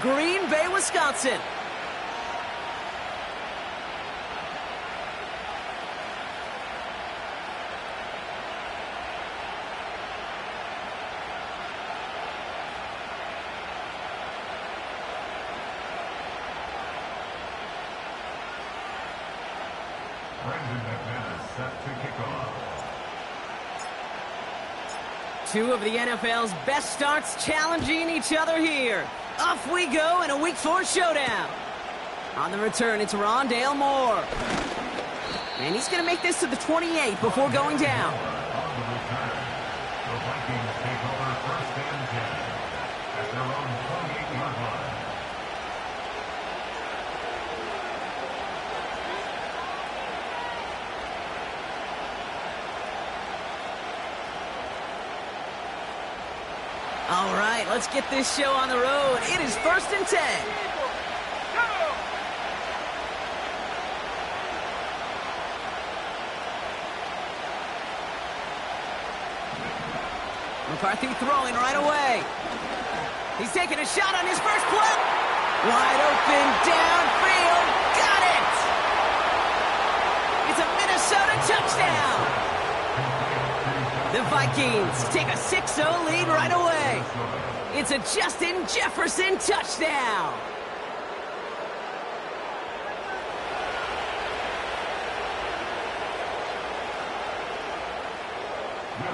Green Bay, Wisconsin. Two of the NFL's best starts challenging each other here. Off we go in a Week 4 showdown. On the return, it's Rondale Moore. And he's going to make this to the 28 before going down. On the return, the Vikings take over first and 10 at their own 28-yard line. All right, let's get this show on the road. It is first and 10. McCarthy throwing right away. He's taking a shot on his first play. Wide open, downfield, got it! It's a Minnesota touchdown! The Vikings take a 6-0 lead right away. It's a Justin Jefferson touchdown.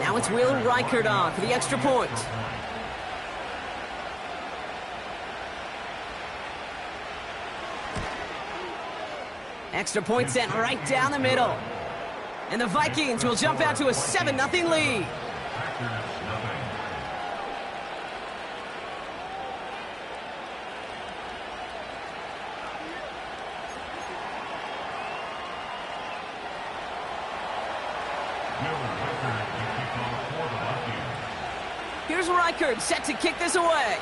Now it's Will Reichert on for the extra point. Extra point sent right down the middle. And the Vikings will jump out to a 7-0 lead. Here's Reichert set to kick this away.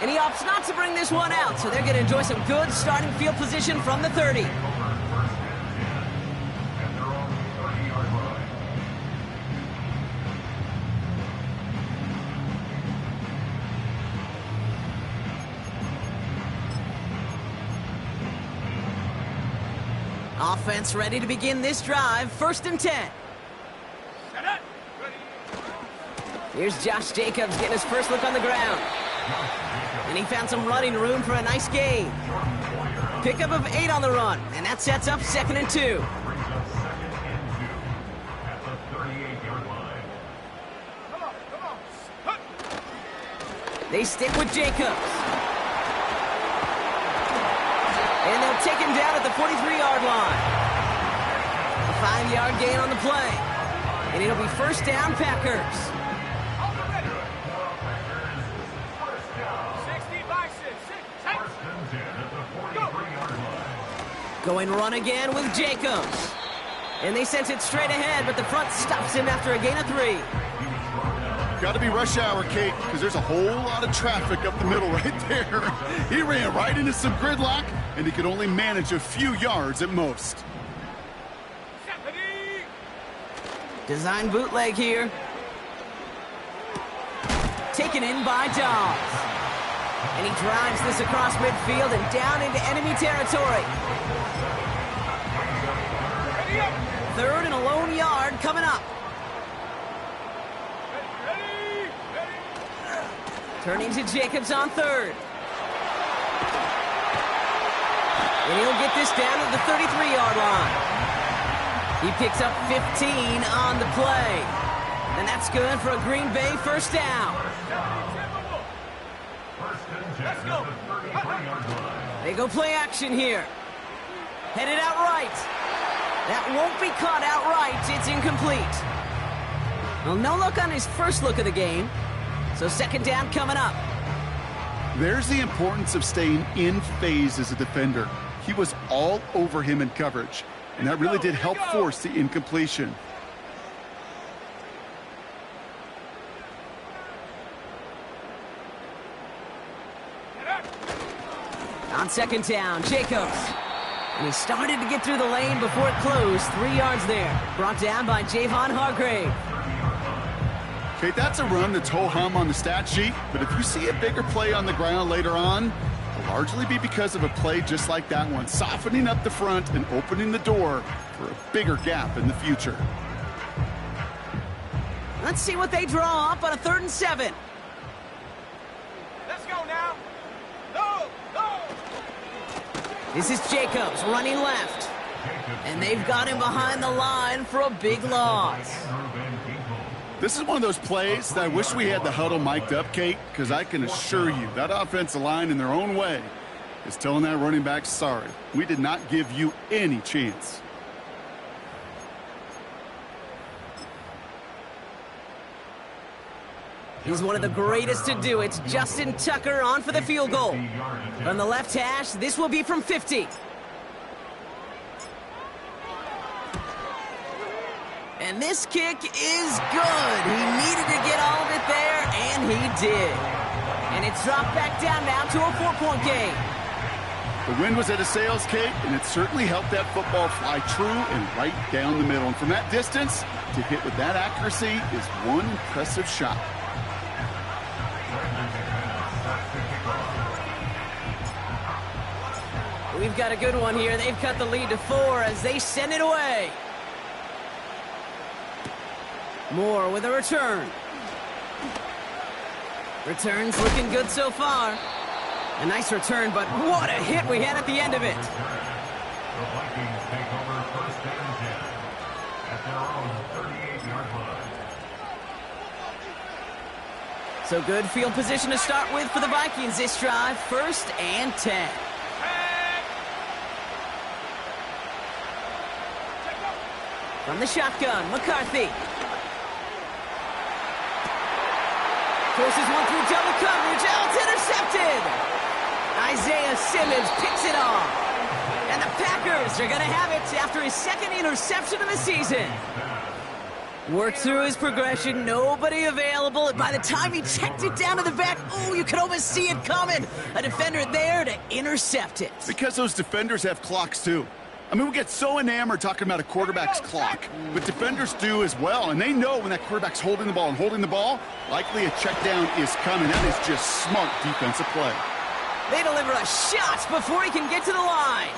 And he opts not to bring this one out, so they're going to enjoy some good starting field position from the 30. Offense ready to begin this drive, first and 10. Here's Josh Jacobs getting his first look on the ground. And he found some running room for a nice gain. Pickup of 8 on the run, and that sets up 2nd and 2. They stick with Jacobs. And they'll take him down at the 43-yard line. A 5-yard gain on the play. And it'll be first down, Packers. Going run again with Jacobs. And they sent it straight ahead, but the front stops him after a gain of 3. Got to be rush hour, Kate, because there's a whole lot of traffic up the middle right there. He ran right into some gridlock, and he could only manage a few yards at most. Design bootleg here. Taken in by Dobbs. And he drives this across midfield and down into enemy territory. 3rd and a lone yard coming up. Turning to Jacobs on 3rd. And he'll get this down to the 33-yard line. He picks up 15 on the play. And that's good for a Green Bay first down. They go play action here. Headed out right. That won't be caught outright. It's incomplete. Well, no look on his first look of the game. So 2nd down coming up. There's the importance of staying in phase as a defender. He was all over him in coverage, and that really did help force the incompletion. On 2nd down, Jacobs. And he started to get through the lane before it closed. 3 yards there. Brought down by Javon Hargrave. Okay, that's a run that's ho-hum on the stat sheet, but if you see a bigger play on the ground later on, it'll largely be because of a play just like that one, softening up the front and opening the door for a bigger gap in the future. Let's see what they draw up on a 3rd and 7. Let's go now. Go, go. This is Jacobs running left. And they've got him behind the line for a big loss. This is one of those plays that I wish we had the huddle mic'd up, Kate, because I can assure you that offensive line in their own way is telling that running back, sorry, we did not give you any chance. He's one of the greatest to do it. Justin Tucker on for the field goal. From the left hash, this will be from 50. And this kick is good. He needed to get all of it there, and he did. And it's dropped back down now to a 4-point game. The wind was at a sails, Kate, and it certainly helped that football fly true and right down the middle. And from that distance, to hit with that accuracy is one impressive shot. We've got a good one here. They've cut the lead to 4 as they send it away. Moore with a return. Return's looking good so far. A nice return, but what a hit we had at the end of it. The Vikings take over 1st and 10 at their own 38-yard line. So good field position to start with for the Vikings this drive. 1st and 10. From the shotgun, McCarthy. Forces one through double coverage. Oh, it's intercepted. Isaiah Simmons picks it off. And the Packers are going to have it after his 2nd interception of the season. Worked through his progression. Nobody available. And by the time he checked it down to the back, oh, you could almost see it coming. A defender there to intercept it. Because those defenders have clocks, too. I mean, we get so enamored talking about a quarterback's clock, but defenders do as well, and they know when that quarterback's holding the ball and holding the ball, likely a check down is coming. That is just smart defensive play. They deliver a shot before he can get to the line.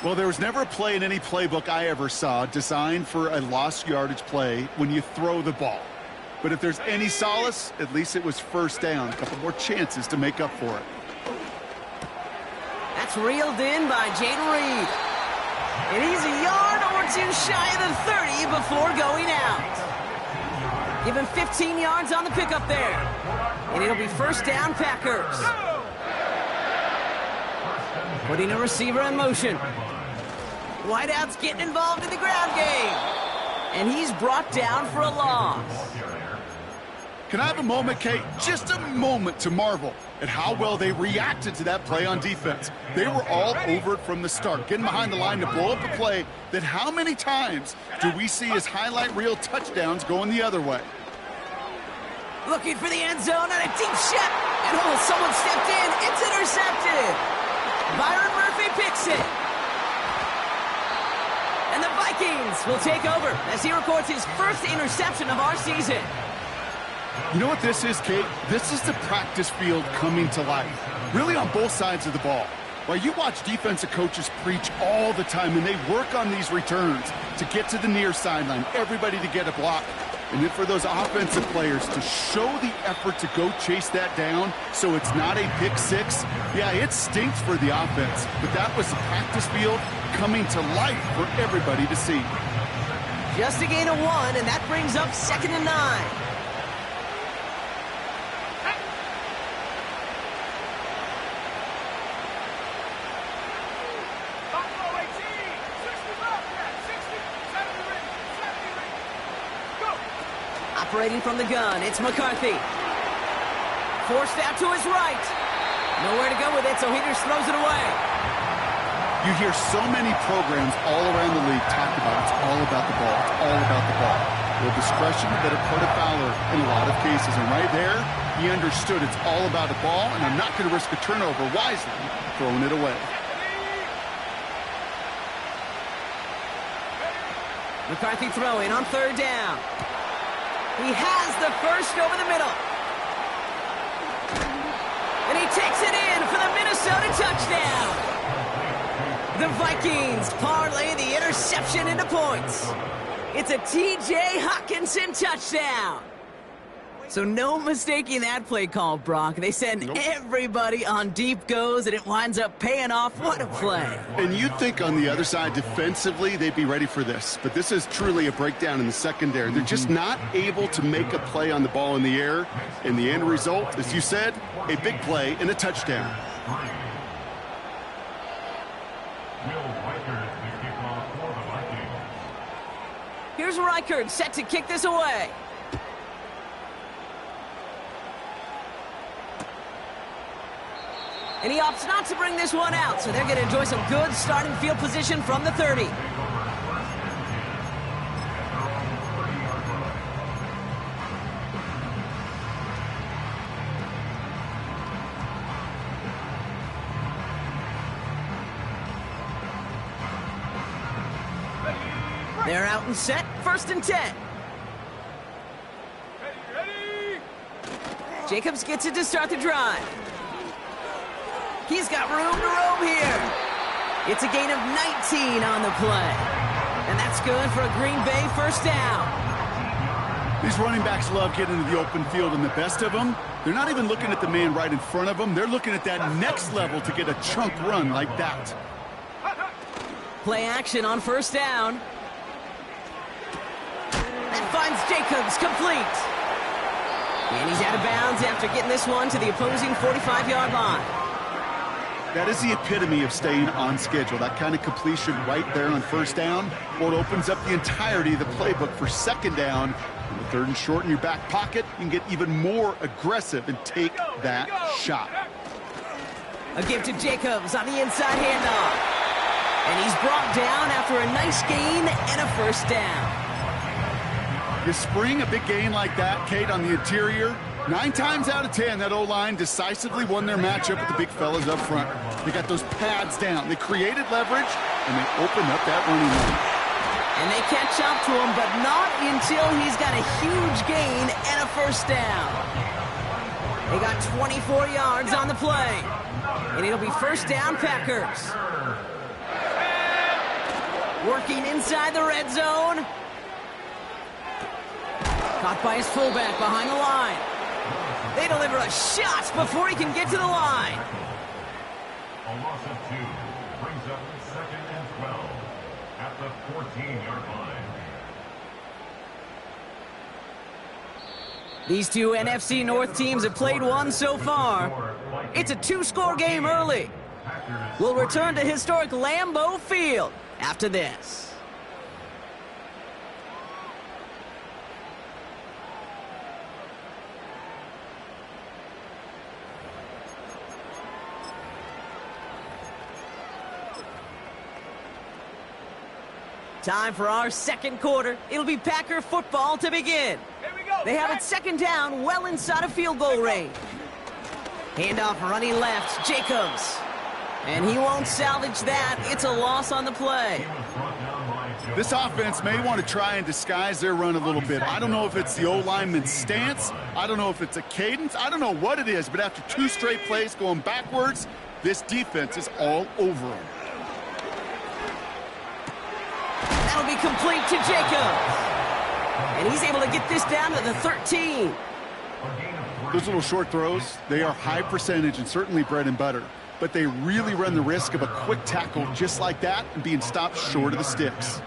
Well, there was never a play in any playbook I ever saw designed for a lost yardage play when you throw the ball. But if there's any solace, at least it was 1st down. A couple more chances to make up for it. That's reeled in by Jayden Reed. And he's a yard or 2 shy of the 30 before going out. Give him 15 yards on the pickup there. And it'll be 1st down Packers. Putting a receiver in motion. Whiteout's getting involved in the ground game. And he's brought down for a loss. Can I have a moment, Kate? Just a moment to marvel at how well they reacted to that play on defense. They were all over it from the start, getting behind the line to blow up a play that how many times do we see as highlight reel touchdowns going the other way? Looking for the end zone on a deep shot. And oh, someone stepped in. It's intercepted. Byron Murphy picks it. And the Vikings will take over as he records his 1st interception of our season. You know what this is, Kate? This is the practice field coming to life, really on both sides of the ball. While you watch defensive coaches preach all the time, and they work on these returns to get to the near sideline, everybody to get a block. And then for those offensive players to show the effort to go chase that down so it's not a pick 6, yeah, it stinks for the offense. But that was the practice field coming to life for everybody to see. Just a gain of 1, and that brings up 2nd and 9. Operating from the gun, it's McCarthy. Forced out to his right. Nowhere to go with it, so he just throws it away. You hear so many programs all around the league talk about it's all about the ball, it's all about the ball. Well, discretion that have put a Fowler in a lot of cases, and right there, he understood it's all about the ball, and I'm not going to risk a turnover wisely, throwing it away. McCarthy throwing on 3rd down. He has the first over the middle. And he takes it in for the Minnesota touchdown. The Vikings parlay the interception into points. It's a T.J. Hockenson touchdown. So no mistaking that play call, Brock. They send everybody on deep goes, and it winds up paying off. What a play. And you'd think on the other side, defensively, they'd be ready for this. But this is truly a breakdown in the secondary. They're just not able to make a play on the ball in the air. And the end result, as you said, a big play and a touchdown. Here's Reichert set to kick this away. And he opts not to bring this one out, so they're going to enjoy some good starting field position from the 30. They're out and set, 1st and 10. Ready. Jacobs gets it to start the drive. He's got room to roam here. It's a gain of 19 on the play. And that's good for a Green Bay first down. These running backs love getting into the open field, and the best of them, they're not even looking at the man right in front of them. They're looking at that next level to get a chunk run like that. Play action on first down. That finds Jacobs complete. And he's out of bounds after getting this one to the opposing 45-yard line. That is the epitome of staying on schedule. That kind of completion right there on first down. Well, it opens up the entirety of the playbook for second down. In the 3rd and short in your back pocket, you can get even more aggressive and take that shot. A give to Jacobs on the inside handoff. And he's brought down after a nice gain and a first down. You spring a big gain like that, Kate, on the interior, 9 times out of 10, that O-line decisively won their matchup with the big fellas up front. They got those pads down. They created leverage, and they opened up that running lane. And they catch up to him, but not until he's got a huge gain and a first down. They got 24 yards on the play. And it'll be first down, Packers. Working inside the red zone. Caught by his fullback behind the line. They deliver a shot before he can get to the line. A loss of 2 brings up 2nd and 12 at the 14-yard line. These two NFC North teams have played one so far. It's a 2-score game early. We'll return to historic Lambeau Field after this. Time for our second quarter. It'll be Packer football to begin. Here we go. They have it second down, well inside of field goal range. Handoff running left, Jacobs. And he won't salvage that. It's a loss on the play. This offense may want to try and disguise their run a little bit. I don't know if it's the O-lineman's stance. I don't know if it's a cadence. I don't know what it is, but after 2 straight plays going backwards, this defense is all over them. That'll be complete to Jacobs. And he's able to get this down to the 13. Those little short throws, they are high percentage and certainly bread and butter. But they really run the risk of a quick tackle just like that and being stopped short of the sticks.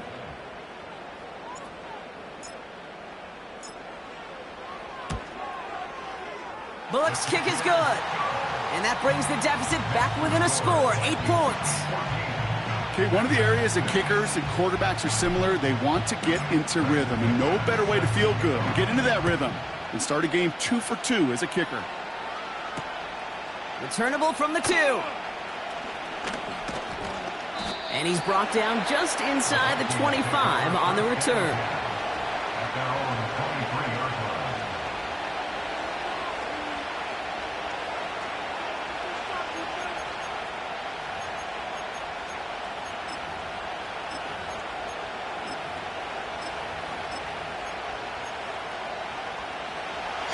Bullock's kick is good. And that brings the deficit back within a score, 8 points. Okay, one of the areas that kickers and quarterbacks are similar, they want to get into rhythm. And no better way to feel good, get into that rhythm, and start a game 2 for 2 as a kicker. Returnable from the 2. And he's brought down just inside the 25 on the return. At their own 23-yard line.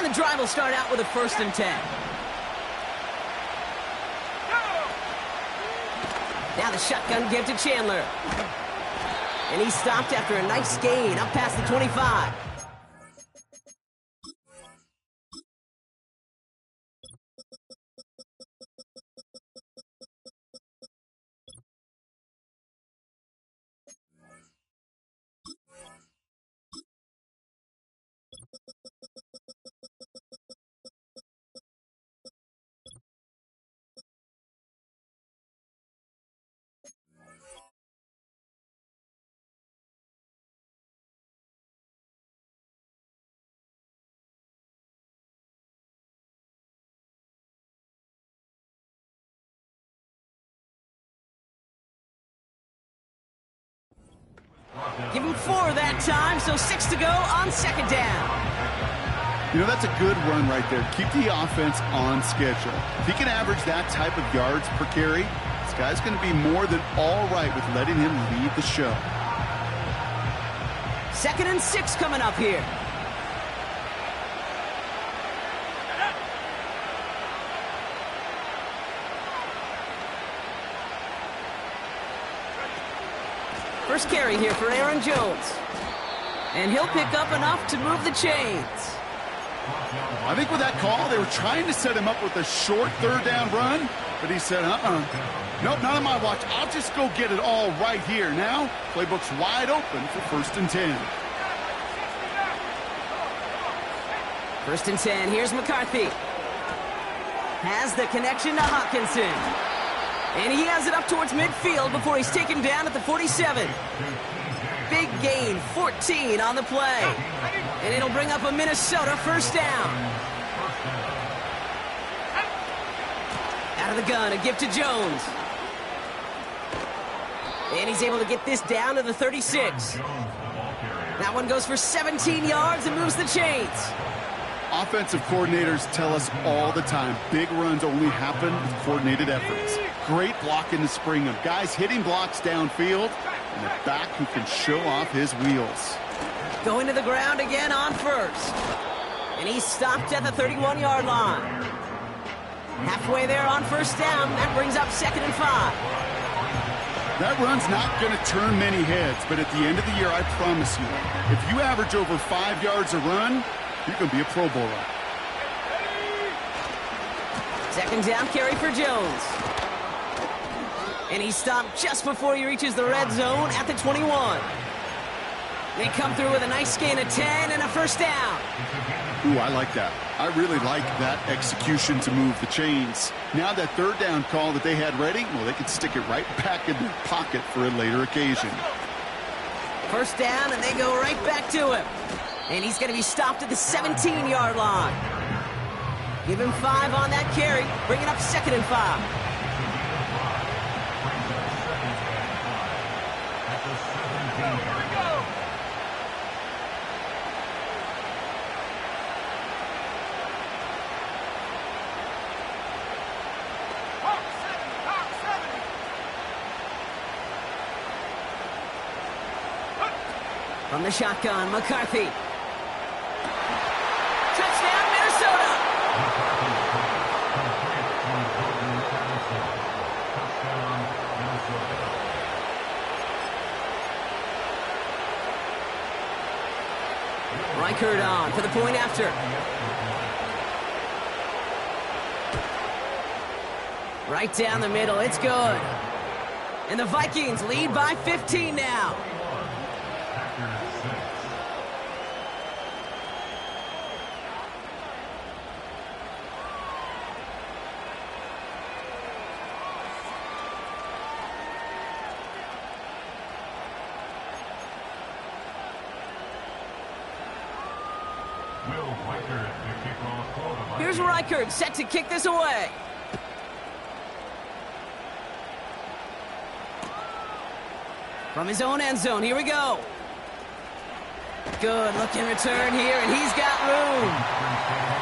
And the drive will start out with a 1st and 10. Now the shotgun give to Chandler. And he stopped after a nice gain up past the 25. Give him 4 that time, so 6 to go on 2nd down. You know, that's a good run right there. Keep the offense on schedule. If he can average that type of yards per carry, this guy's going to be more than all right with letting him lead the show. 2nd and 6 coming up here. First carry here for Aaron Jones. And he'll pick up enough to move the chains. I think with that call, they were trying to set him up with a short 3rd down run, but he said, nope, not on my watch. I'll just go get it all right here. Now, playbook's wide open for 1st and 10. 1st and 10, here's McCarthy. Has the connection to Hockenson. And he has it up towards midfield before he's taken down at the 47. Big gain, 14 on the play. And it'll bring up a Minnesota 1st down. Out of the gun, a give to Jones. And he's able to get this down to the 36. That one goes for 17 yards and moves the chains. Offensive coordinators tell us all the time, big runs only happen with coordinated efforts. Great block in the spring of guys hitting blocks downfield, and a back who can show off his wheels. Going to the ground again on 1st. And he's stopped at the 31-yard line. Halfway there on 1st down, that brings up 2nd and 5. That run's not going to turn many heads, but at the end of the year, I promise you, if you average over 5 yards a run, you're going to be a Pro Bowler. 2nd down carry for Jones. And he stopped just before he reaches the red zone at the 21. They come through with a nice gain of 10 and a 1st down. Ooh, I like that. I really like that execution to move the chains. Now that 3rd down call that they had ready, well, they can stick it right back in their pocket for a later occasion. 1st down, and they go right back to him. And he's going to be stopped at the 17-yard line. Give him 5 on that carry, bringing up 2nd and 5. From the shotgun, McCarthy. Touchdown, Minnesota! Reichert on for the point after. Right down the middle, it's good. And the Vikings lead by 15 now. Here's Reichert set to kick this away. From his own end zone, here we go. Good looking return here, and he's got room.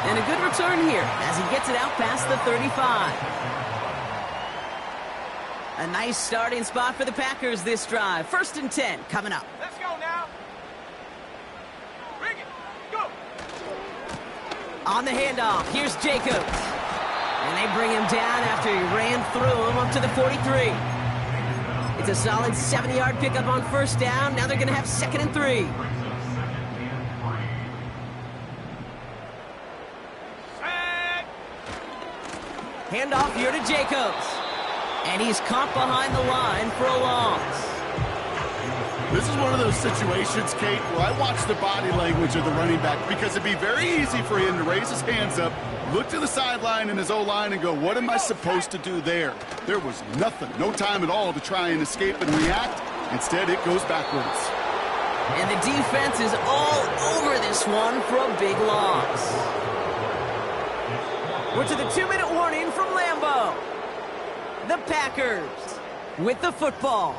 And a good return here as he gets it out past the 35. A nice starting spot for the Packers this drive. 1st and 10 coming up. Let's go now. Bring it. Go. On the handoff, here's Jacobs. And they bring him down after he ran through him up to the 43. It's a solid 70-yard pickup on first down. Now they're going to have 2nd and 3. Set. Handoff here to Jacobs. And he's caught behind the line for a loss. This is one of those situations, Kate, where I watch the body language of the running back because it'd be very easy for him to raise his hands up, look to the sideline in his O-line and go, what am I supposed to do there? There was nothing, no time at all to try and escape and react. Instead, it goes backwards. And the defense is all over this one for a big loss. We're to the 2-minute warning from Lambeau. The Packers with the football.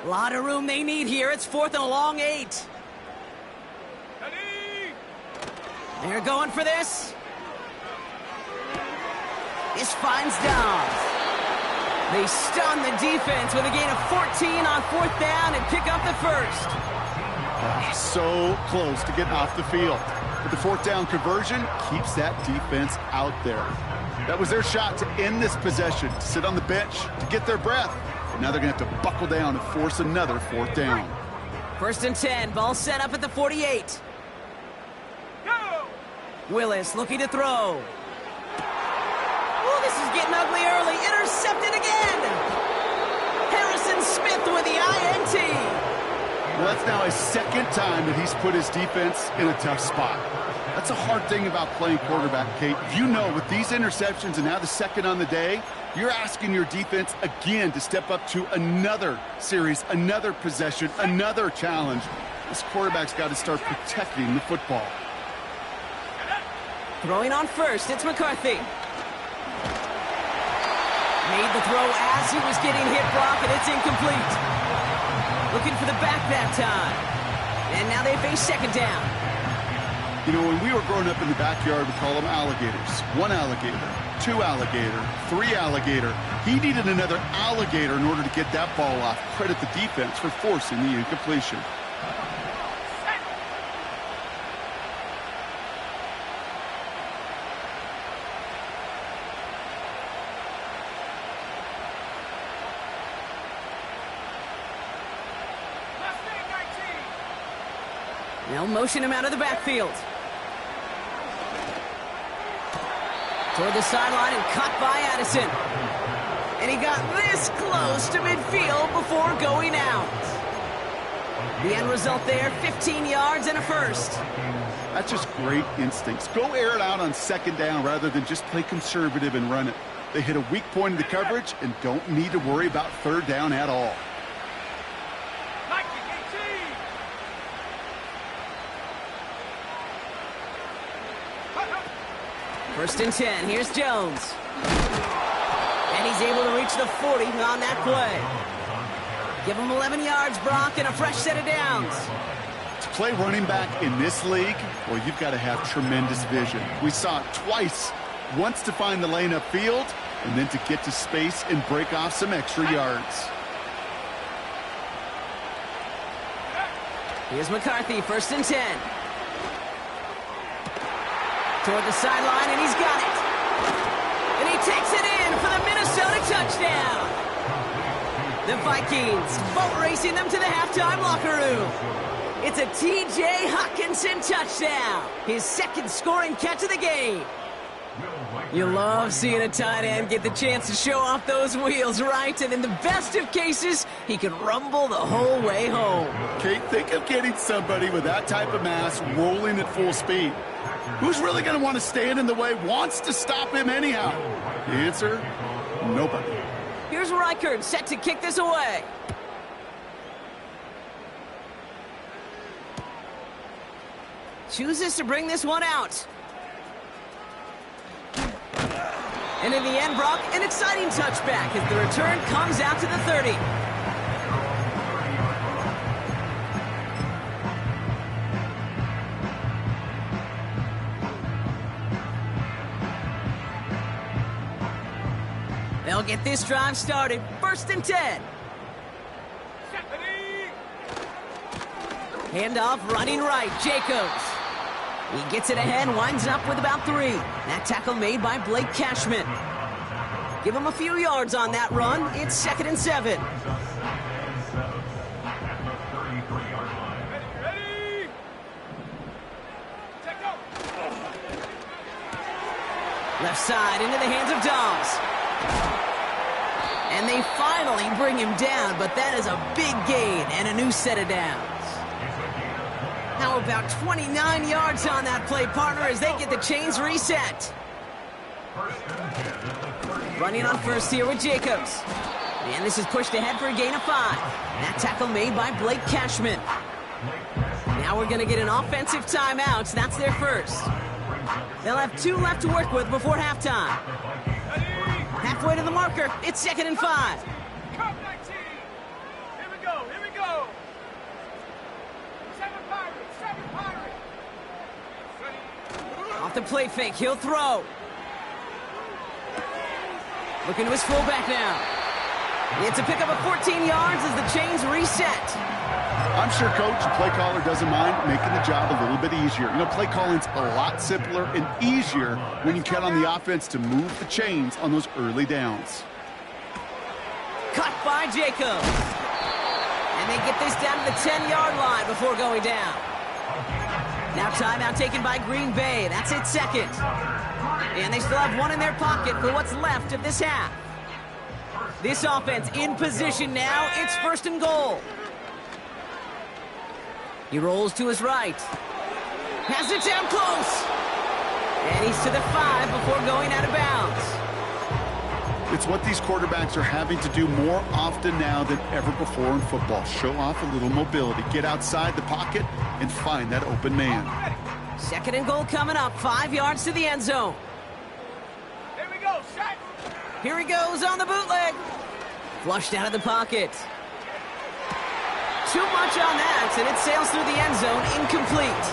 A lot of room they need here. It's 4th and a long 8. Ready. They're going for this. This finds Dobbs. They stun the defense with a gain of 14 on 4th down and pick up the first. So close to getting off the field. But the 4th down conversion keeps that defense out there. That was their shot to end this possession, to sit on the bench, to get their breath. Now they're going to have to buckle down and force another 4th down. 1st and 10, ball set up at the 48. Go. Willis looking to throw. Oh, this is getting ugly early. Intercepted again. Harrison Smith with the INT. Well, that's now his 2nd time that he's put his defense in a tough spot. That's a hard thing about playing quarterback, Kate. You know, with these interceptions and now the 2nd on the day, you're asking your defense again to step up to another series, another possession, another challenge. This quarterback's got to start protecting the football. Throwing on first, it's McCarthy. Made the throw as he was getting hit, Brock, and it's incomplete. Looking for the back that time. And now they face 2nd down. You know, when we were growing up in the backyard, we call them alligators. 1 alligator, 2 alligator, 3 alligator. He needed another alligator in order to get that ball off. Credit the defense for forcing the incompletion. Left end 19. They'll motion him out of the backfield. Toward the sideline and caught by Addison. And he got this close to midfield before going out. The end result there, 15 yards and a first. That's just great instincts. Go air it out on 2nd down rather than just play conservative and run it. They hit a weak point in the coverage and don't need to worry about 3rd down at all. 19, 18. 1st and 10, here's Jones. And he's able to reach the 40 on that play. Give him 11 yards, Brock, and a fresh set of downs. To play running back in this league, well, you've got to have tremendous vision. We saw it twice. Once to find the lane upfield, and then to get to space and break off some extra yards. Here's McCarthy, 1st and 10. Toward the sideline, and he's got it. And he takes it in for the Minnesota touchdown. The Vikings boat racing them to the halftime locker room. It's a T.J. Hockenson touchdown. His 2nd scoring catch of the game. You love seeing a tight end get the chance to show off those wheels, right? And in the best of cases, he can rumble the whole way home. Kate, think of getting somebody with that type of mass rolling at full speed. Who's really going to want to stand in the way, wants to stop him anyhow? The answer, nobody. Here's Reichard set to kick this away. Chooses to bring this one out. And in the end, Brock, an exciting touchback as the return comes out to the 30. They'll get this drive started. 1st and 10. Handoff running right. Jacobs. He gets it ahead, winds up with about 3. That tackle made by Blake Cashman. Give him a few yards on that run. It's 2nd and 7. Left side into the hands of Dobbs. And they finally bring him down, but that is a big gain and a new set of downs. How about 29 yards on that play, partner, as they get the chains reset. Running on first here with Jacobs. And this is pushed ahead for a gain of 5. That tackle made by Blake Cashman. Now we're going to get an offensive timeout. So that's their first. They'll have 2 left to work with before halftime. Halfway to the marker. It's 2nd and 5. Come 19. Here we go. Here we go. 7 Pirates. Off the play fake. He'll throw. Looking to his fullback now. It's a pickup of 14 yards as the chains reset. I'm sure coach, the play caller, doesn't mind making the job a little bit easier. You know, play calling's a lot simpler and easier when you count on the offense to move the chains on those early downs. Cut by Jacobs. And they get this down to the 10-yard line before going down. Now timeout taken by Green Bay. That's its 2nd. And they still have 1 in their pocket for what's left of this half. This offense in position now. It's 1st and goal. He rolls to his right. Has it down close. And he's to the 5 before going out of bounds. It's what these quarterbacks are having to do more often now than ever before in football. Show off a little mobility. Get outside the pocket and find that open man. 2nd and goal coming up. 5 yards to the end zone. Here we go. Set. Here he goes on the bootleg. Flushed out of the pocket. Too much on that, and it sails through the end zone, incomplete.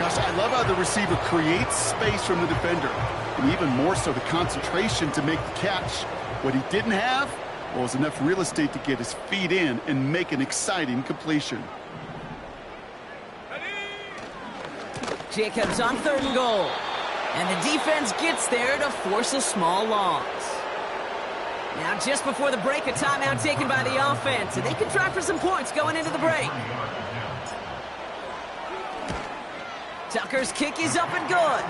Gosh, I love how the receiver creates space from the defender, and even more so the concentration to make the catch. What he didn't have was enough real estate to get his feet in and make an exciting completion. Jacobs on 3rd and goal. And the defense gets there to force a small loss. Now just before the break, a timeout taken by the offense, and they can try for some points going into the break. Tucker's kick is up and good.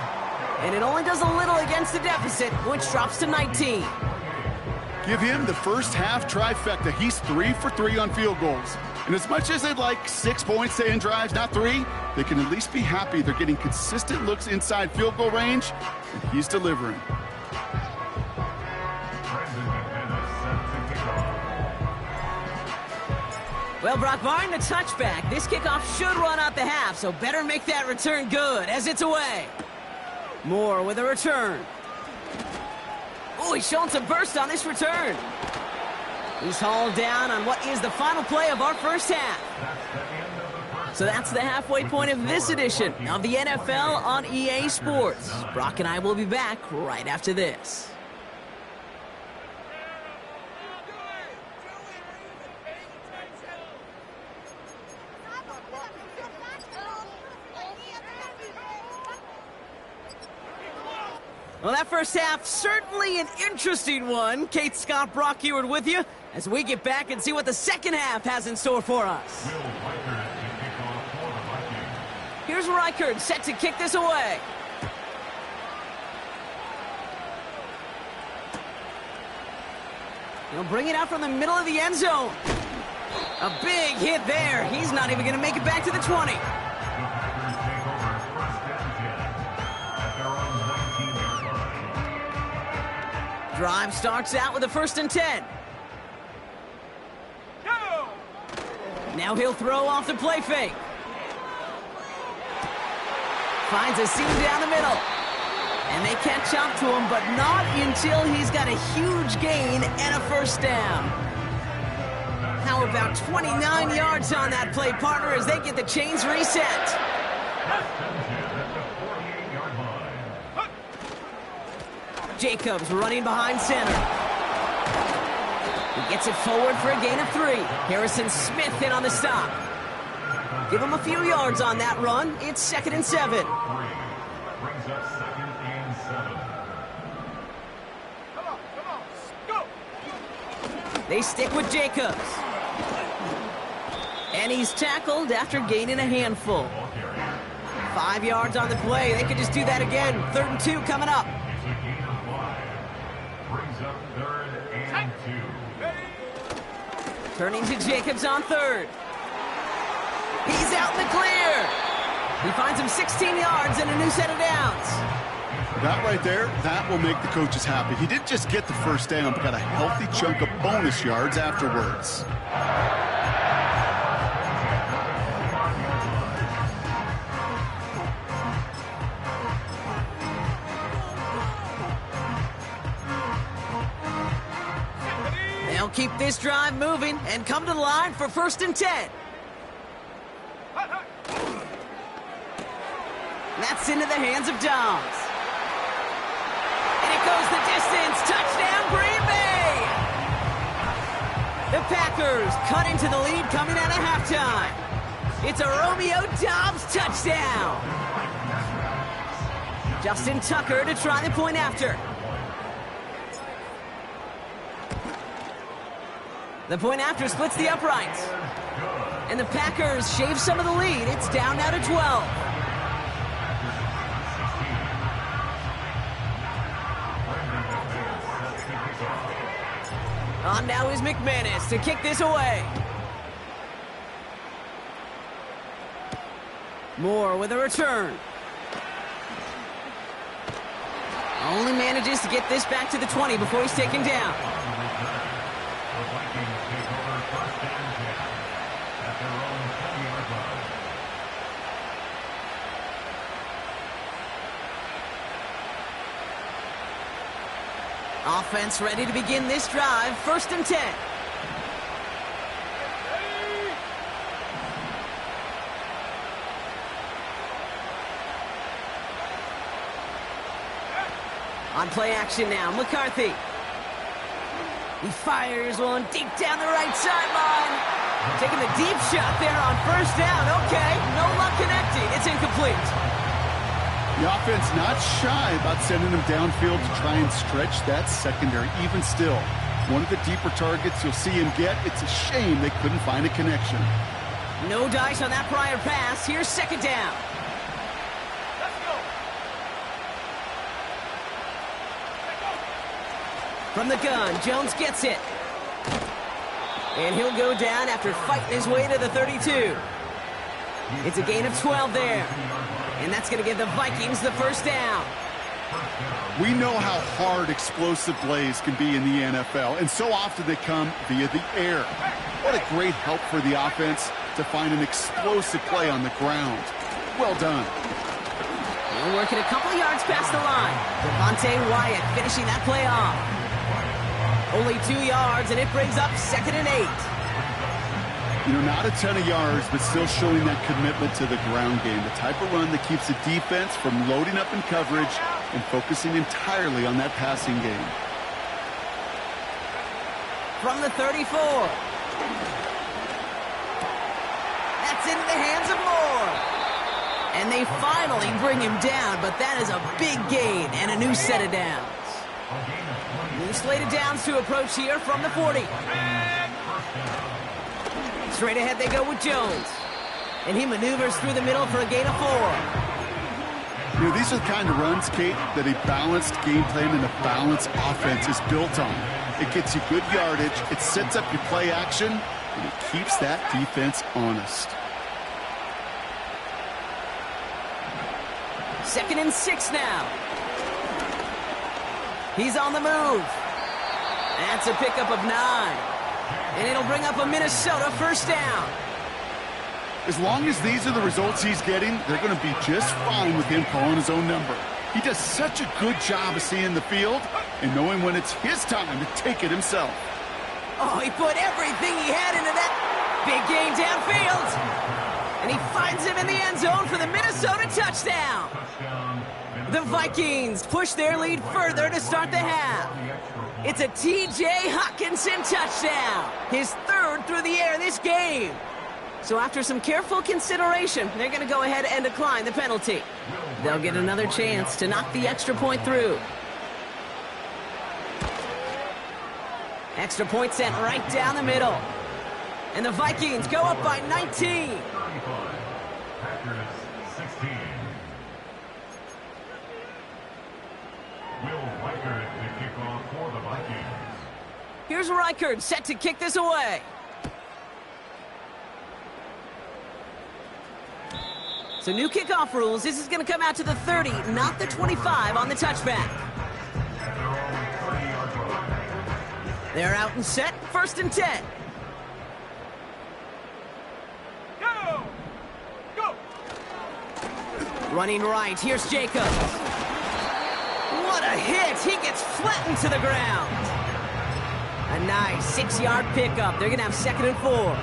And it only does a little against the deficit, which drops to 19. Give him the first half trifecta. He's 3 for 3 on field goals. And as much as they'd like 6 points to end drives, not 3, they can at least be happy they're getting consistent looks inside field goal range, and he's delivering. Well, Brock, barring the touchback, this kickoff should run out the half, so better make that return good as it's away. Moore with a return. Oh, he's showing some burst on this return. He's hauled down on what is the final play of our first half. So that's the halfway point of this edition of the NFL on EA Sports. Brock and I will be back right after this. Well, that first half, certainly an interesting one. Kate Scott, Brock Eward with you as we get back and see what the second half has in store for us. Here's Reichard set to kick this away. He'll bring it out from the middle of the end zone. A big hit there. He's not even going to make it back to the 20. Drive starts out with a 1st and 10. Go! Now he'll throw off the play fake. Finds a seam down the middle. And they catch up to him, but not until he's got a huge gain and a first down. How about 29 yards on that play, partner, as they get the chains reset. Jacobs running behind center. He gets it forward for a gain of 3. Harrison Smith in on the stop. Give him a few yards on that run. It's 2nd and 7. Brings up 2nd and 7. Come on, go! They stick with Jacobs. And he's tackled after gaining a handful. 5 yards on the play. They could just do that again. 3rd and 2 coming up. It's a gain of 5. Brings up 3rd and 2. Turning to Jacobs on 3rd. He's out in the clear. He finds him 16 yards and a new set of downs. That right there, that will make the coaches happy. He didn't just get the first down, but got a healthy chunk of bonus yards afterwards. They'll keep this drive moving and come to the line for 1st and 10. That's into the hands of Dobbs. And it goes the distance. Touchdown, Green Bay! The Packers cut into the lead coming out of halftime. It's a Romeo Dobbs touchdown. Justin Tucker to try the point after. The point after splits the uprights. And the Packers shave some of the lead. It's down now to 12. On now is McManus to kick this away. Moore with a return. Only manages to get this back to the 20 before he's taken down. The Vikings take over 1st and 10 at their own 20-yard line. Offense ready to begin this drive. 1st and 10. On play action now, McCarthy. He fires one deep down the right sideline. Taking the deep shot there on 1st down. Okay, no luck connecting. It's incomplete. The offense not shy about sending him downfield to try and stretch that secondary. Even still, one of the deeper targets you'll see him get. It's a shame they couldn't find a connection. No dice on that prior pass. Here's 2nd down. Let's go! From the gun, Jones gets it. And he'll go down after fighting his way to the 32. It's a gain of 12 there. And that's going to give the Vikings the 1st down. We know how hard explosive plays can be in the NFL, and so often they come via the air. What a great help for the offense to find an explosive play on the ground. Well done. And working a couple yards past the line. Devontae Wyatt finishing that play off. Only 2 yards, and it brings up 2nd and 8. You know, not a ton of yards, but still showing that commitment to the ground game. The type of run that keeps the defense from loading up in coverage and focusing entirely on that passing game. From the 34. That's into the hands of Moore. And they finally bring him down, but that is a big gain and a new set of downs. New slated downs to approach here from the 40. Straight ahead they go with Jones. And he maneuvers through the middle for a gain of 4. You know, these are the kind of runs, Kate, that a balanced game plan and a balanced offense is built on. It gets you good yardage, it sets up your play action, and it keeps that defense honest. 2nd and 6 now. He's on the move. That's a pickup of 9. And it'll bring up a Minnesota 1st down. As long as these are the results he's getting, they're going to be just fine with him calling his own number. He does such a good job of seeing the field and knowing when it's his time to take it himself. Oh, he put everything he had into that big gain downfield. And he finds him in the end zone for the Minnesota touchdown. Touchdown, The Vikings push their lead further to start the half. It's a T.J. Hockenson touchdown, his third through the air this game. So after some careful consideration, they're going to go ahead and decline the penalty. They'll get another chance to knock the extra point through. Extra point sent right down the middle. And the Vikings go up by 19. 35. Packers 16. Will Reichard to kick off for the Vikings. Here's Reichard set to kick this away. So new kickoff rules. This is going to come out to the 30, not the 25 on the touchback. They're out and set. 1st and 10. Go! Go! Running right. Here's Jacobs. What a hit. He gets flattened to the ground. A nice 6-yard pickup. They're going to have 2nd and 4.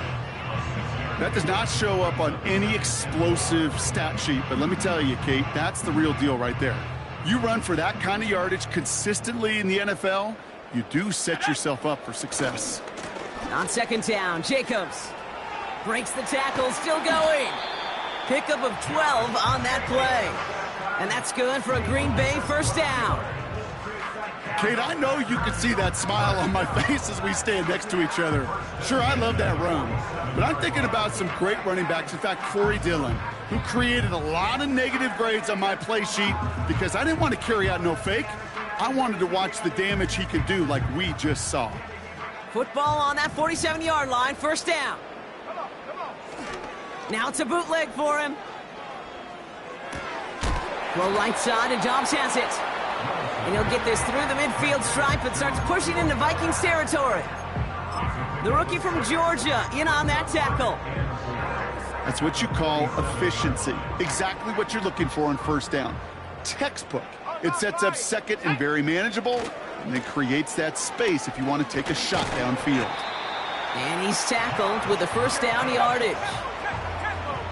That does not show up on any explosive stat sheet, but let me tell you, Kate, that's the real deal right there. You run for that kind of yardage consistently in the NFL, you do set yourself up for success. On 2nd down, Jacobs breaks the tackle, still going. Pickup of 12 on that play. And that's good for a Green Bay 1st down. Kate, I know you can see that smile on my face as we stand next to each other. Sure, I love that run, but I'm thinking about some great running backs. In fact, Corey Dillon, who created a lot of negative grades on my play sheet because I didn't want to carry out no fake. I wanted to watch the damage he could do like we just saw. Football on that 47-yard line, 1st down. Come on, come on. Now it's a bootleg for him. Throw right side, and Dobbs has it. And he'll get this through the midfield stripe and starts pushing into Vikings territory. The rookie from Georgia in on that tackle. That's what you call efficiency. Exactly what you're looking for on 1st down. Textbook. It sets up 2nd and very manageable, and then creates that space if you want to take a shot downfield. And he's tackled with the 1st down yardage.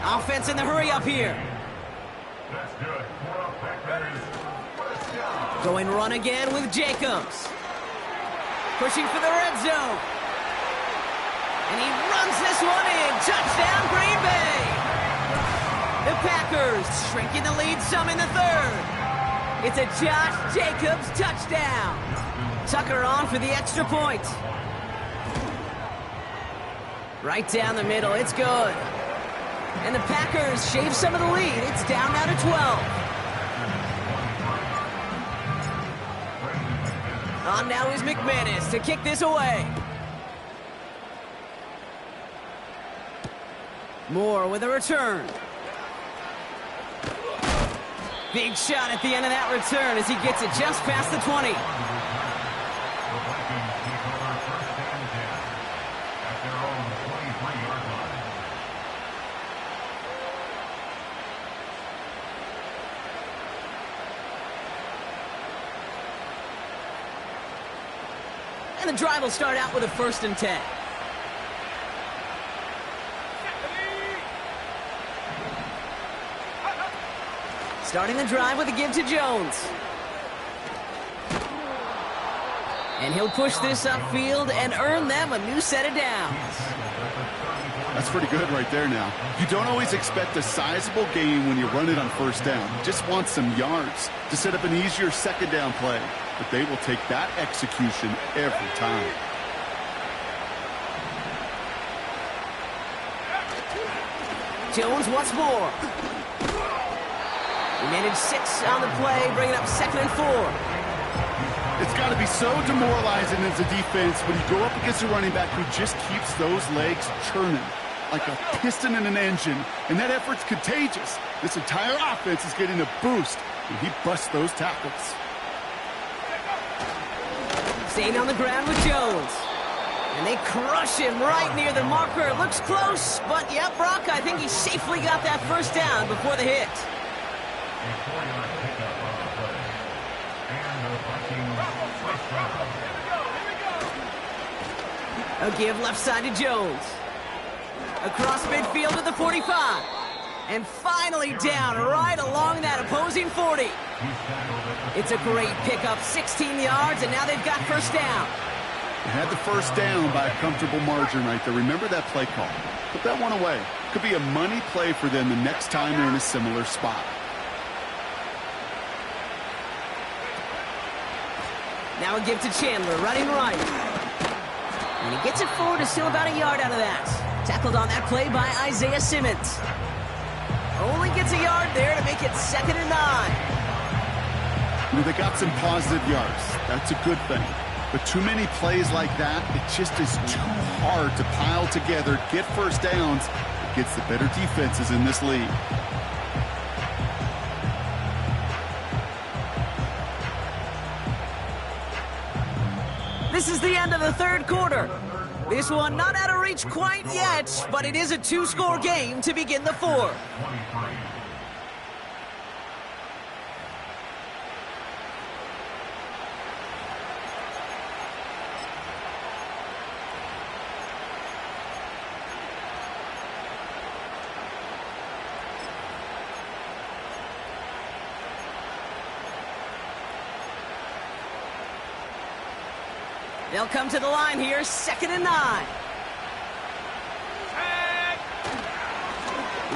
Offense in the hurry up here. That's good. Packers. Going run again with Jacobs. Pushing for the red zone. And he runs this one in. Touchdown, Green Bay. The Packers shrinking the lead some in the 3rd. It's a Josh Jacobs touchdown. Tucker on for the extra point. Right down the middle. It's good. And the Packers shave some of the lead. It's down now to 12. On now is McManus to kick this away. Moore with a return. Big shot at the end of that return as he gets it just past the 20. The Vikings take over 1st and 10 at their own 23-yard line. And the drive will start out with a 1st and 10. Starting the drive with a give to Jones. And he'll push this upfield and earn them a new set of downs. That's pretty good right there now. You don't always expect a sizable gain when you run it on 1st down. You just want some yards to set up an easier 2nd down play. But they will take that execution every time. Jones once more. He managed 6 on the play, bringing up 2nd and 4. It's got to be so demoralizing as a defense when you go up against a running back who just keeps those legs churning like a piston in an engine, and that effort's contagious. This entire offense is getting a boost when he busts those tackles. Staying on the ground with Jones. And they crush him right near the marker. It looks close, but yeah, Brock, I think he safely got that 1st down before the hit. A 4-yard pickup on the play. And the Vikings first down. A give left side to Jones. Across midfield to the 45. And finally down right along that opposing 40. It's a great pickup, 16 yards, and now they've got first down. They had the first down by a comfortable margin right there. Remember that play call. Put that one away. Could be a money play for them the next time they're in a similar spot. Now a give to Chandler, running right. And he gets it forward to still about a yard out of that. Tackled on that play by Isaiah Simmons. Only gets a yard there to make it 2nd and 9. You know, they got some positive yards. That's a good thing. But too many plays like that, it just is too hard to pile together, get first downs against the better defenses in this league. This is the end of the third quarter. This one not out of reach quite yet, but it is a 2-score game to begin the fourth. They'll come to the line here, 2nd and 9.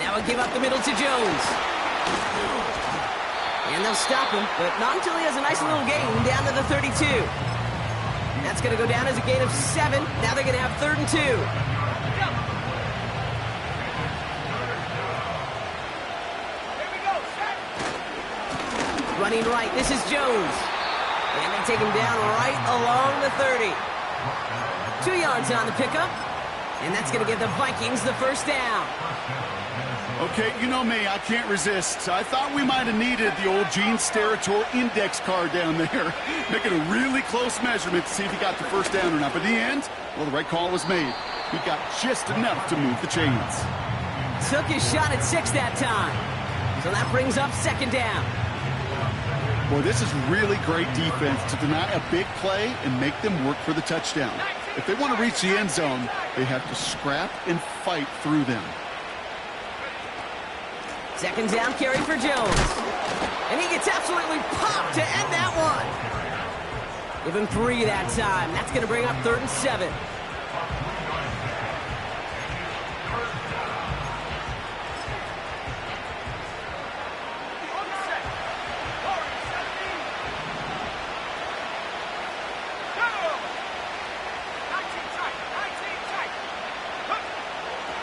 Now a give up the middle to Jones. And they'll stop him, but not until he has a nice little gain down to the 32. That's going to go down as a gain of 7. Now they're going to have 3rd and 2. Running right, this is Jones. And they take him down right along the 30. 2 yards on the pickup. And that's going to give the Vikings the first down. Okay, you know me, I can't resist. I thought we might have needed the old Gene Steratore index card down there. Making a really close measurement to see if he got the first down or not. But in the end, well, the right call was made. He got just enough to move the chains. Took his shot at 6 that time. So that brings up 2nd down. Boy, this is really great defense to deny a big play and make them work for the touchdown. If they want to reach the end zone, they have to scrap and fight through them. 2nd down carry for Jones. And he gets absolutely popped to end that one. Give him 3 that time. That's going to bring up 3rd and 7.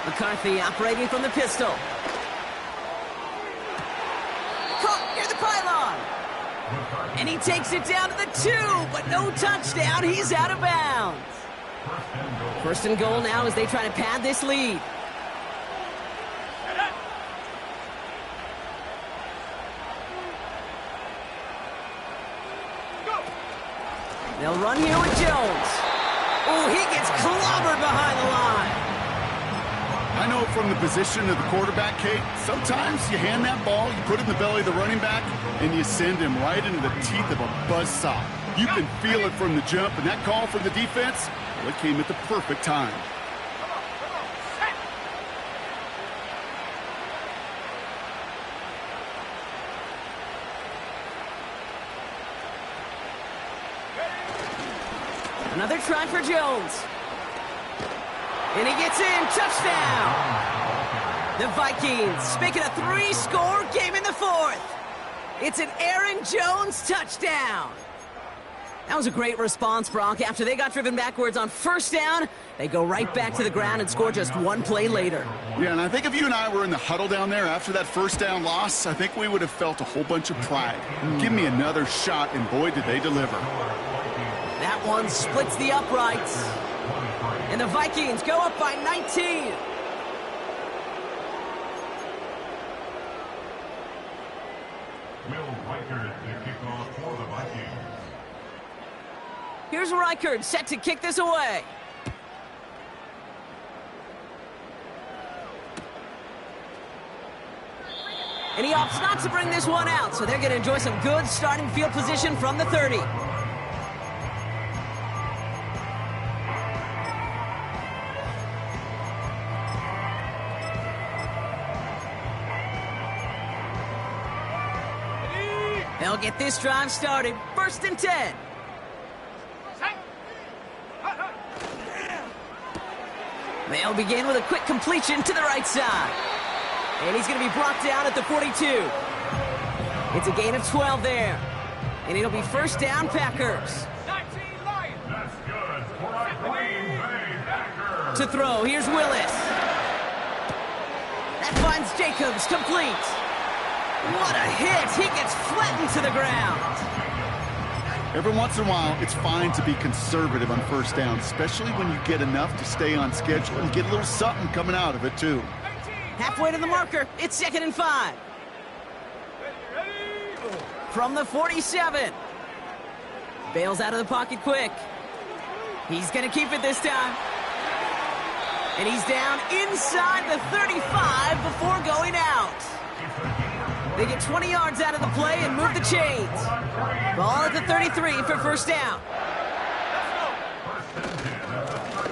McCarthy operating from the pistol. Caught near the pylon. And he takes it down to the 2, but no touchdown. He's out of bounds. 1st and goal now as they try to pad this lead. They'll run here with Jones. Oh, he gets clobbered behind the line. I know from the position of the quarterback, Kate, sometimes you hand that ball, you put it in the belly of the running back, and you send him right into the teeth of a buzzsaw. You can feel it from the jump, and that call from the defense, well, it came at the perfect time. Another try for Jones. And he gets in. Touchdown. The Vikings make it a 3-score game in the 4th. It's an Aaron Jones touchdown. That was a great response, Brock. After they got driven backwards on 1st down, they go right back to the ground and score just 1 play later. Yeah, and I think if you and I were in the huddle down there after that 1st down loss, I think we would have felt a whole bunch of pride. Give me another shot, and boy, did they deliver. That one splits the uprights. And the Vikings go up by 19. Will Reichard to kick off for the Vikings. Here's Reichard set to kick this away. And he opts not to bring this one out, so they're going to enjoy some good starting field position from the 30. They'll get this drive started. 1st and 10. They'll begin with a quick completion to the right side. And he's going to be brought down at the 42. It's a gain of 12 there. And it'll be 1st down, Packers. 19 Lions. That's good for a Green Bay Packers. To throw, here's Willis. That finds Jacobs, complete. What a hit! He gets flattened to the ground. Every once in a while, it's fine to be conservative on 1st down, especially when you get enough to stay on schedule and get a little something coming out of it, too. Halfway to the marker, it's 2nd and 5. From the 47. Bails out of the pocket quick. He's going to keep it this time. And he's down inside the 35 before going out. They get 20 yards out of the play and move the chains. Ball at the 33 for 1st down.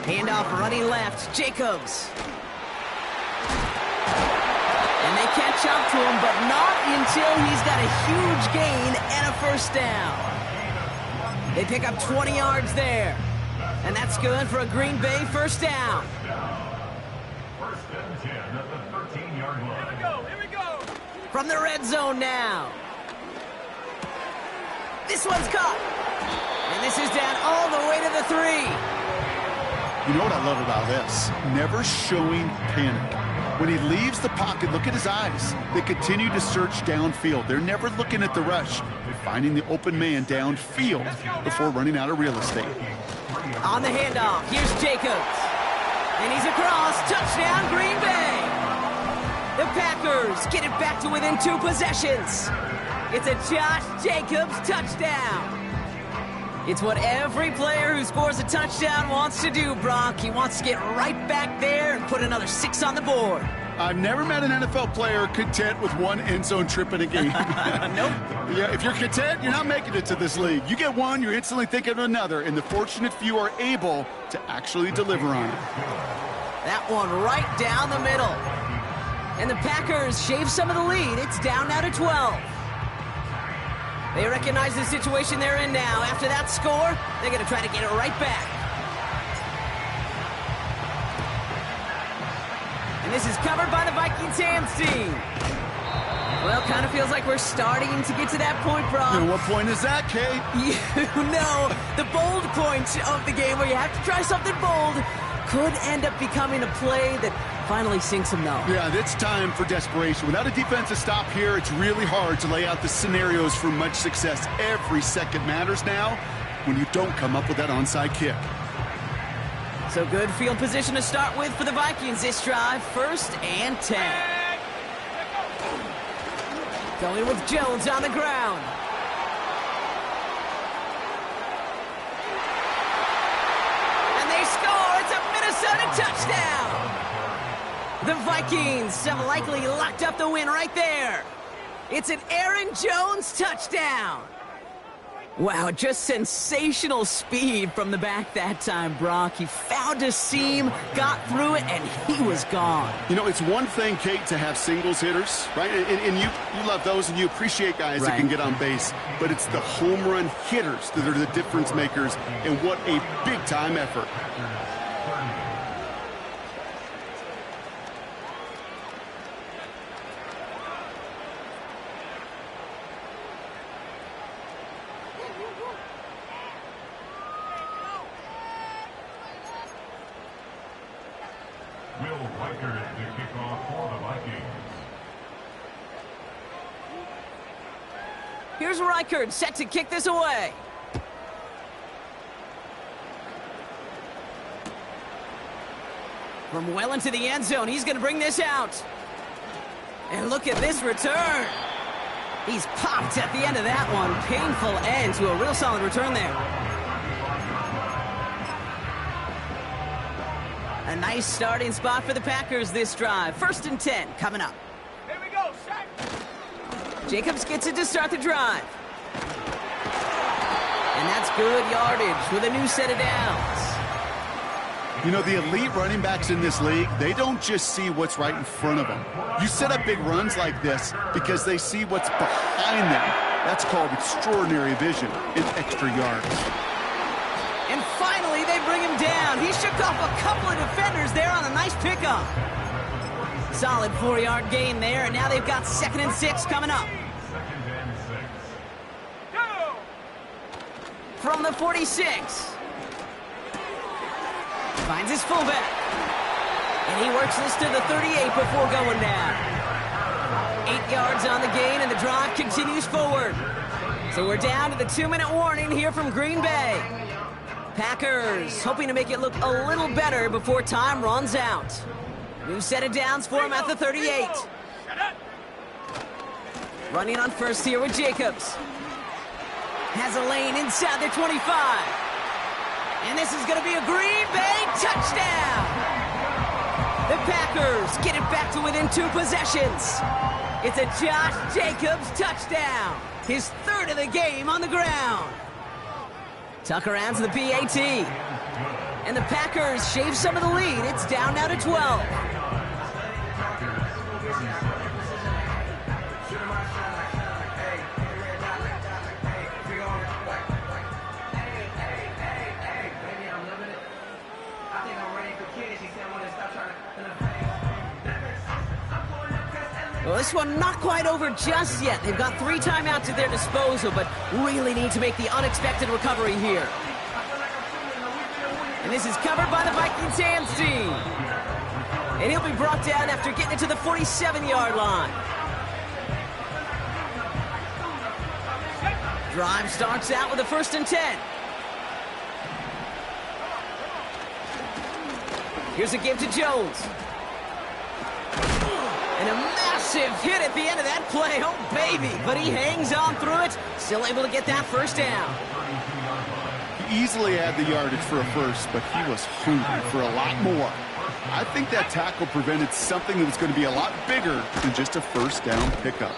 Handoff running left, Jacobs. And they catch up to him, but not until he's got a huge gain and a 1st down. They pick up 20 yards there. And that's good for a Green Bay 1st down. 1st and 10 at the 13-yard line. Here we go. From the red zone now. This one's caught. And this is down all the way to the 3. You know what I love about this? Never showing panic. When he leaves the pocket, look at his eyes. They continue to search downfield. They're never looking at the rush. They're finding the open man downfield before running out of real estate. On the handoff, here's Jacobs. And he's across. Touchdown, Green Bay. The Packers get it back to within 2 possessions. It's a Josh Jacobs touchdown. It's what every player who scores a touchdown wants to do, Brock. He wants to get right back there and put another 6 on the board. I've never met an NFL player content with 1 end zone trip in a game. Nope. Yeah, if you're content, you're not making it to this league. You get one, you're instantly thinking of another, and the fortunate few are able to actually deliver on it. That one right down the middle. And the Packers shave some of the lead. It's down now to 12. They recognize the situation they're in now. After that score, they're going to try to get it right back. And this is covered by the Vikings hands team. Well, kind of feels like we're starting to get to that point, Brock. And what point is that, Kate? You know, the bold point of the game where you have to try something bold could end up becoming a play that finally sinks them now. Yeah, it's time for desperation. Without a defensive stop here, it's really hard to lay out the scenarios for much success. Every second matters now when you don't come up with that onside kick. So good field position to start with for the Vikings this drive. 1st and 10. Going with Jones on the ground. And they score. It's a Minnesota touchdown. The Vikings have likely locked up the win right there. It's an Aaron Jones touchdown. Wow, just sensational speed from the back that time, Brock. He found a seam, got through it, and he was gone. You know, it's one thing, Kate, to have singles hitters, right? And you love those, and you appreciate guys that can get on base. But it's the home run hitters that are the difference makers, and what a big-time effort. Will Reichard to kick off for the Vikings. Here's Reichard set to kick this away. From well into the end zone, he's going to bring this out. And look at this return. He's popped at the end of that one. Painful end to a real solid return there. A nice starting spot for the Packers this drive. 1st and 10 coming up. Here we go, set. Jacobs gets it to start the drive. And that's good yardage with a new set of downs. You know, the elite running backs in this league, they don't just see what's right in front of them. You set up big runs like this because they see what's behind them. That's called extraordinary vision and extra yards. And finally, they bring him down. He shook off a couple of defenders there on a nice pickup. Solid 4-yard gain there, and now they've got 2nd and 6 coming up. Go! From the 46. Finds his fullback. And he works this to the 38 before going down. 8 yards on the gain, and the drive continues forward. So we're down to the 2-minute warning here from Green Bay. Packers hoping to make it look a little better before time runs out. New set of downs for him at the 38. Running on first here with Jacobs. Has a lane inside the 25. And this is going to be a Green Bay touchdown. The Packers get it back to within 2 possessions. It's a Josh Jacobs touchdown. His 3rd of the game on the ground. Tucker adds the PAT. And the Packers shave some of the lead. It's down now to 12. Well, this one not quite over just yet. They've got 3 timeouts at their disposal, but really need to make the unexpected recovery here. And this is covered by the Vikings hands team. And he'll be brought down after getting it to the 47-yard line. Drive starts out with a 1st and 10. Here's a give to Jones. And a massive hit at the end of that play. Oh, baby. But he hangs on through it. Still able to get that 1st down. He easily had the yardage for a 1st, but he was hungry for a lot more. I think that tackle prevented something that was going to be a lot bigger than just a 1st down pickup.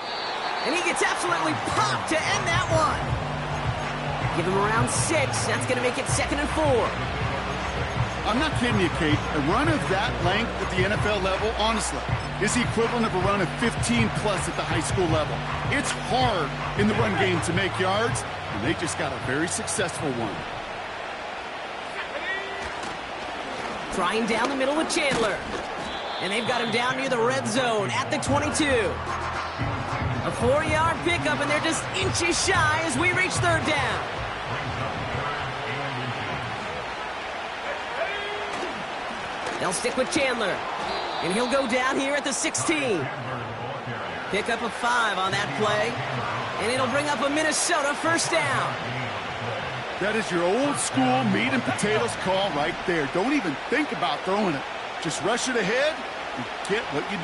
And he gets absolutely popped to end that one. Give him around 6. That's going to make it 2nd and 4. I'm not kidding you, Kate. A run of that length at the NFL level, honestly, is the equivalent of a run of 15-plus at the high school level. It's hard in the run game to make yards, and they just got a very successful one. Trying down the middle with Chandler. And they've got him down near the red zone at the 22. A 4-yard pickup, and they're just inches shy as we reach 3rd down. They'll stick with Chandler. And he'll go down here at the 16. Pick up a 5 on that play. And it'll bring up a Minnesota 1st down. That is your old school meat and potatoes call right there. Don't even think about throwing it. Just rush it ahead and get what you need.